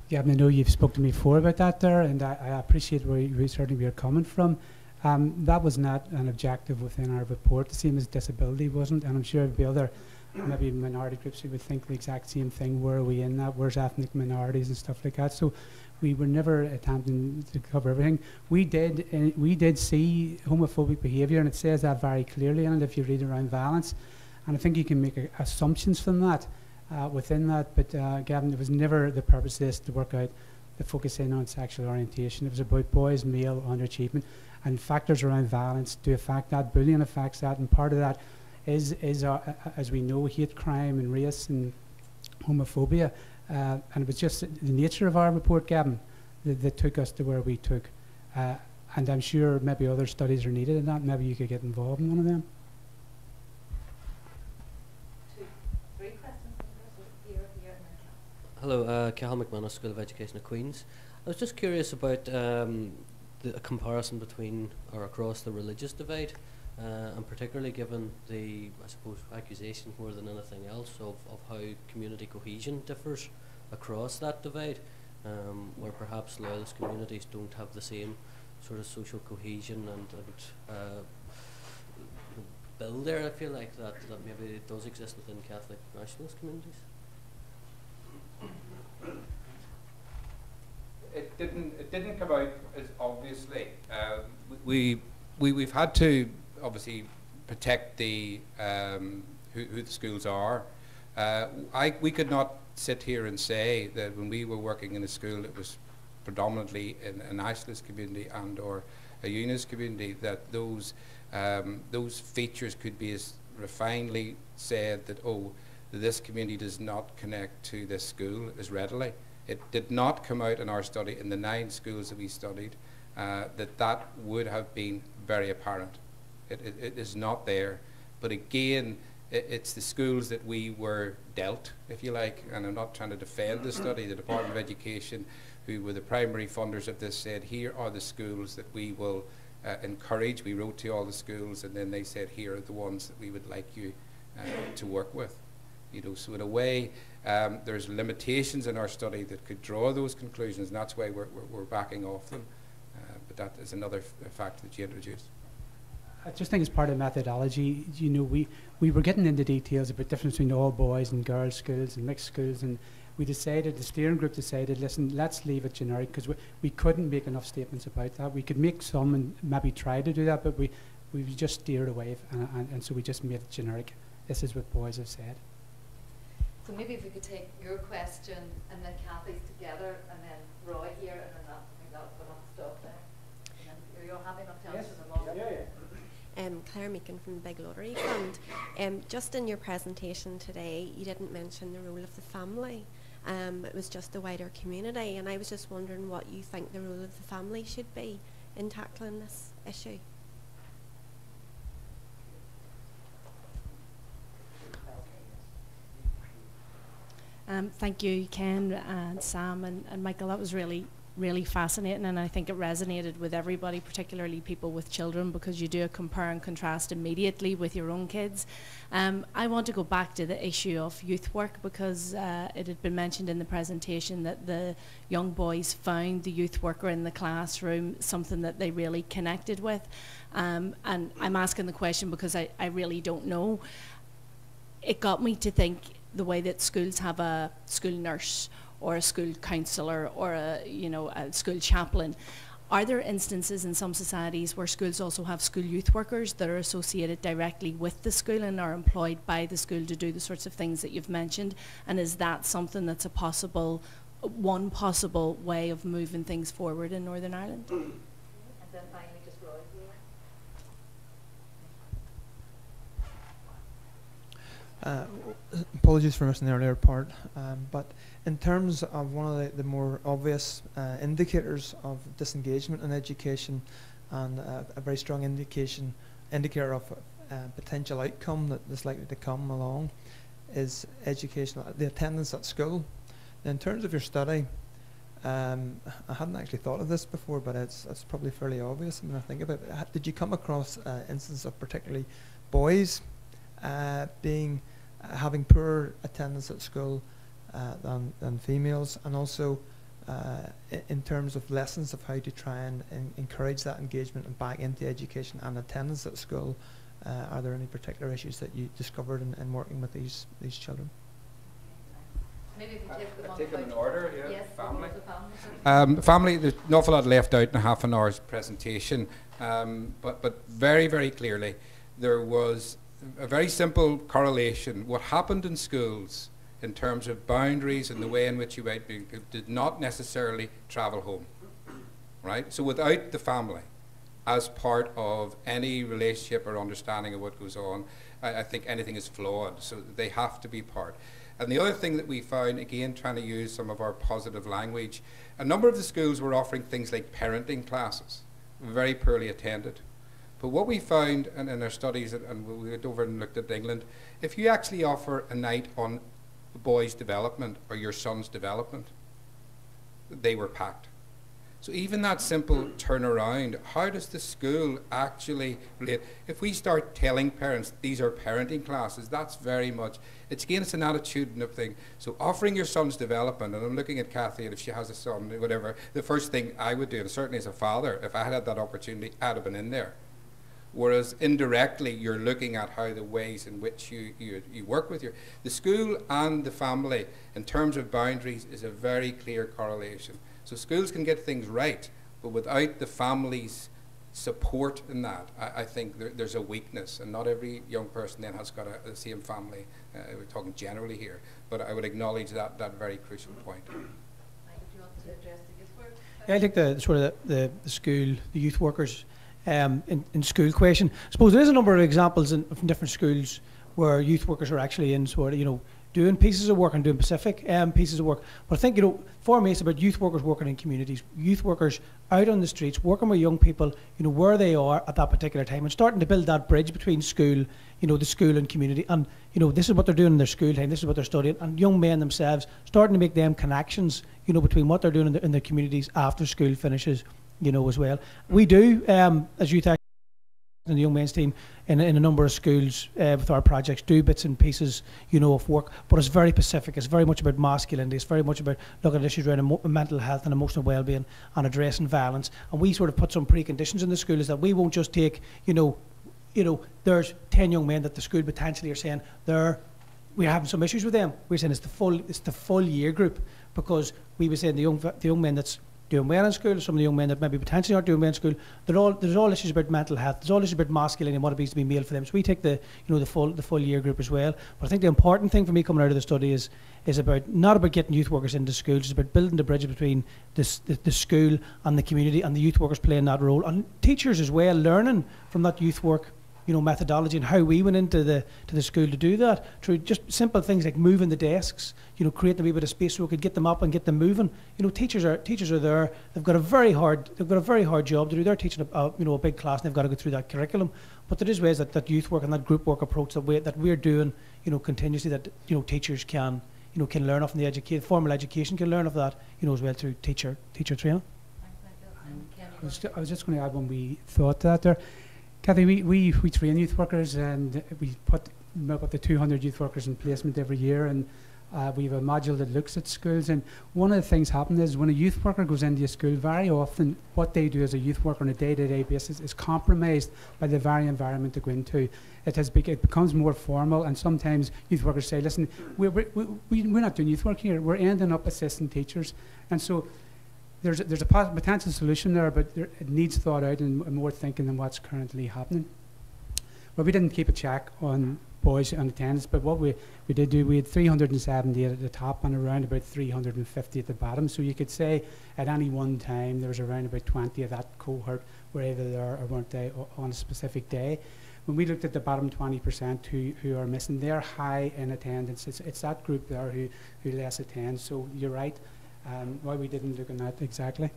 Yeah, I know you've spoken to me before about that there, and I appreciate where you're coming from. That was not an objective within our report, the same as disability wasn't, and I'm sure there'll be other maybe minority groups who would think the exact same thing. Where are we in that? Where's ethnic minorities and stuff like that? So we were never attempting to cover everything. We did see homophobic behaviour, and it says that very clearly in it if you read around violence. And I think you can make assumptions from that within that. But Gavin, it was never the purpose of this to work out the focus in on sexual orientation. It was about boys' male underachievement and factors around violence do affect that. Bullying affects that, and part of that is as we know, hate crime and race and homophobia. And it was just the nature of our report, Gavin, that took us to where we took. And I'm sure maybe other studies are needed in that. Maybe you could get involved in one of them. 2, 3 questions. Here, and then Hello, Cathal McManus, School of Education at Queen's. I was just curious about the comparison between or across the religious divide, and particularly given the, I suppose, accusation more than anything else of how community cohesion differs across that divide, where perhaps loyalist communities don't have the same sort of social cohesion and build there. I feel like that maybe it does exist within Catholic nationalist communities. It didn't come out as obviously. We've had to obviously protect the who the schools are. We could not sit here and say that when we were working in a school it was predominantly in a nationalist community and or a unionist community, that those features could be as refinedly said that, oh, this community does not connect to this school as readily. It did not come out in our study, in the 9 schools that we studied, that would have been very apparent. It is not there. But again, it's the schools that we were dealt, if you like, and I'm not trying to defend the study. The Department of Education, who were the primary funders of this, said, here are the schools that we will encourage. We wrote to all the schools, and then they said, here are the ones that we would like you to work with. You know, so in a way, there's limitations in our study that could draw those conclusions, and that's why we're backing off them. But that is another factor that you introduced. I just think it's part of methodology. You know, we were getting into details about the difference between all boys and girls schools and mixed schools, and we decided, the steering group decided, listen, let's leave it generic, because we couldn't make enough statements about that. We could make some and maybe try to do that, but we just steered away, and so we just made it generic. This is what boys have said. So maybe if we could take your question and then Kathy's together, and then Roy here, and then that, I think that would have to stop there. And then you're happy enough to answer them all? Yeah. Claire Meakin from the Big Lottery Fund. Just in your presentation today, you didn't mention the role of the family. It was just the wider community, and I was just wondering what you think the role of the family should be in tackling this issue. Thank you, Ken and Sam and Michael. That was really fascinating, and I think it resonated with everybody, particularly people with children, because you do a compare and contrast immediately with your own kids. I want to go back to the issue of youth work, because it had been mentioned in the presentation that the young boys found the youth worker in the classroom something that they really connected with. And I'm asking the question because I really don't know. It got me to think the way that schools have a school nurse or a school counsellor or a school chaplain. Are there instances in some societies where schools also have school youth workers that are associated directly with the school and are employed by the school to do the sorts of things that you've mentioned? And is that something that's one possible way of moving things forward in Northern Ireland? And then finally just Roy here. Apologies for missing the earlier part, but in terms of one of the more obvious indicators of disengagement in education, and a very strong indicator of potential outcome that is likely to come along, is the attendance at school. Now, in terms of your study, I hadn't actually thought of this before, but it's probably fairly obvious when I think about it. Did you come across instances of particularly boys having poorer attendance at school than females, and also in terms of lessons of how to try and encourage that engagement and back into education and attendance at school, are there any particular issues that you discovered in working with these children? Maybe if we take them, take them in order, yeah. Yes, Family. Family, There's an awful lot left out in a half an hour's presentation, but very, very clearly there was a very simple correlation. What happened in schools in terms of boundaries and the way in which you did not necessarily travel home, right? So without the family as part of any relationship or understanding of what goes on, I think anything is flawed, so they have to be part. And the other thing that we found, again, trying to use some of our positive language, a number of the schools were offering things like parenting classes, very poorly attended. But what we found in our studies, and we went over and looked at England, if you actually offer a night on the boy's development or your son's development, they were packed. So even that simple turnaround, how does the school actually relate? If we start telling parents these are parenting classes, that's very much, it's an attitudinal thing. So offering your son's development, and I'm looking at Kathy, and if she has a son, whatever, the first thing I would do, and certainly as a father, if I had that opportunity, I'd have been in there. Whereas indirectly, you're looking at how the ways in which you work with the school and the family in terms of boundaries is a very clear correlation. So schools can get things right, but without the family's support in that, I think there's a weakness, and not every young person then has got the same family. We're talking generally here, but I would acknowledge that very crucial point. Michael, do you want to address the youth work? Yeah, I think the school, the youth workers in school question. I suppose there is a number of examples from different schools where youth workers are actually in doing pieces of work and doing specific pieces of work. But I think, for me, it's about youth workers working in communities, youth workers out on the streets, working with young people, where they are at that particular time, and starting to build that bridge between school, the school and community. And, this is what they're doing in their school time, this is what they're studying, and young men themselves starting to make them connections, between what they're doing in their communities after school finishes, as well. We do, as YouthAction and the Young Men's team, in a number of schools with our projects, do bits and pieces, of work, but it's very specific. It's very much about masculinity. It's very much about looking at issues around mental health and emotional well-being and addressing violence. And we sort of put some preconditions in the school, is that we won't just take, there's 10 young men that the school potentially are saying we're having some issues with them. We're saying it's the full year group, because we were saying the young men that's doing well in school, some of the young men that maybe potentially aren't doing well in school, there's all issues about mental health, there's all issues about masculinity and what it means to be male for them. So we take the full year group as well. But I think the important thing for me coming out of the study is about not about getting youth workers into schools, it's about building the bridge between the school and the community, and the youth workers playing that role, and teachers as well learning from that youth work methodology and how we went into the school to do that, through just simple things like moving the desks, creating a wee bit of space so we could get them up and get them moving. Teachers are there. They've got a very hard job to do. They're teaching a big class, and they've got to go through that curriculum. But there is ways that youth work and that group work approach that we're doing, continuously, that teachers can learn off, and the formal education can learn off that, as well, through teacher training. I was just going to add one wee thought to that there. Kathy, we train youth workers, and we put up to 200 youth workers in placement every year, and we have a module that looks at schools. And one of the things happening is when a youth worker goes into a school, very often what they do as a youth worker on a day-to-day basis is compromised by the very environment they go into. It becomes more formal, and sometimes youth workers say, listen, we're not doing youth work here, we're ending up assistant teachers. And so there's a potential solution there, but it needs thought out and more thinking than what's currently happening. Well, we didn't keep a check on boys on attendance, but what we did do, we had 370 at the top and around about 350 at the bottom. So you could say at any one time there was around about 20 of that cohort were either there or weren't they on a specific day. When we looked at the bottom 20% who are missing, they're high in attendance. It's that group there who less attend. So you're right. Why we didn't look at that exactly?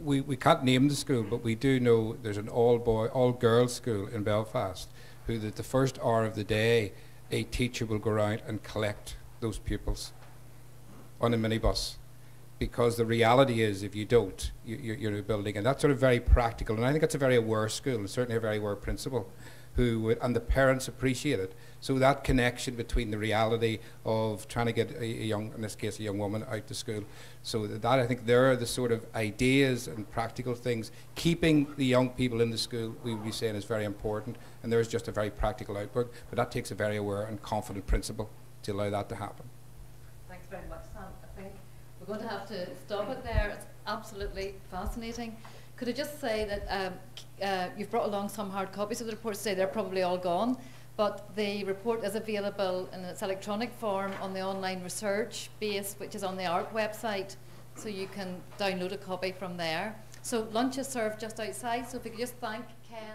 We can't name the school, but we do know there's an all-girls school in Belfast, who the first hour of the day, a teacher will go around and collect those pupils on a minibus. Because the reality is, if you don't, you're building, and that's sort of very practical, and I think that's a very aware school, and certainly a very aware principal. who would, and the parents appreciate it. So that connection between the reality of trying to get a young, in this case a young woman, out to school. So that I think there are the sort of ideas and practical things. Keeping the young people in the school, we would be saying, is very important, and there's just a very practical output, but that takes a very aware and confident principle to allow that to happen. Thanks very much, Sam. I think we're going to have to stop it there. It's absolutely fascinating. Could I just say that you've brought along some hard copies of the report today. They're probably all gone, but the report is available in its electronic form on the online research base, which is on the ARK website, so you can download a copy from there. So lunch is served just outside, so if you could just thank Ken.